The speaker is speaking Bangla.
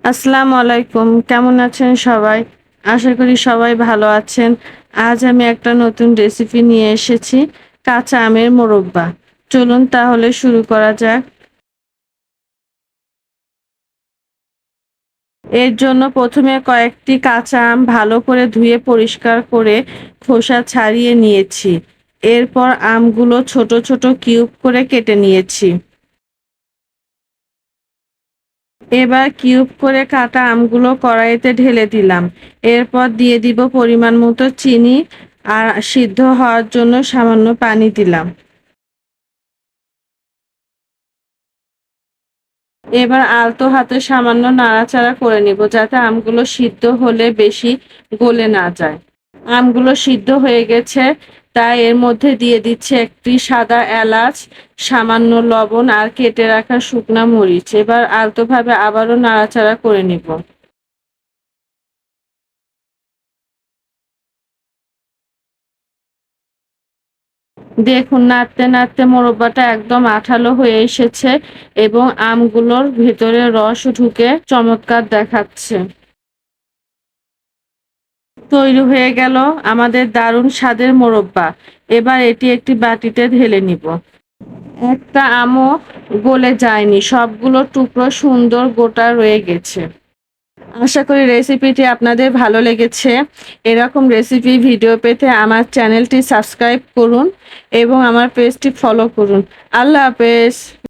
আসসালামু আলাইকুম, কেমন আছেন সবাই? আশা করি সবাই ভালো আছেন। আজ আমি একটা নতুন রেসিপি নিয়ে এসেছি, কাঁচা আমের মোরব্বা। চলুন তাহলে শুরু করা যাক। এর জন্য প্রথমে কয়েকটি কাঁচা আম ভালো করে ধুয়ে পরিষ্কার করে খোসা ছাড়িয়ে নিয়েছি। এরপর আমগুলো ছোট ছোট কিউব করে কেটে নিয়েছি। এবার কিউব করে কাটা আমগুলো কড়াইতে ঢেলে দিলাম। এরপর দিয়ে দিব পরিমাণ মতো চিনি আর সিদ্ধ হওয়ার জন্য সামান্য পানি দিলাম। এবার আলতো হাতে সামান্য নাড়াচাড়া করে নিব যাতে আমগুলো সিদ্ধ হলে বেশি গলে না যায়। আমগুলো সিদ্ধ হয়ে গেছে, তাই এর মধ্যে দিয়ে দিচ্ছে একটি সাদা এলাচ, সামান্য লবণ আর কেটে রাখা শুকনা মরিচ। এবার আলতোভাবে আবারও নাড়াচাড়া করে নিব। দেখুন, নাড়তে নাড়তে মোরব্বাটা একদম আঠালো হয়ে এসেছে এবং আমগুলোর ভেতরে রস ঢুকে চমৎকার দেখাচ্ছে। তৈরি হয়ে গেল আমাদের দারুণ স্বাদের মোরব্বা। এবার এটি একটি বাটিতে ঢেলে নিব। একটা আমও গলে যায়নি, সবগুলো টুকরো সুন্দর গোটা রয়ে গেছে। আশা করি রেসিপিটি আপনাদের ভালো লেগেছে। এরকম রেসিপি ভিডিও পেতে আমার চ্যানেলটি সাবস্ক্রাইব করুন এবং আমার পেজটি ফলো করুন। আল্লাহ হাফেজ।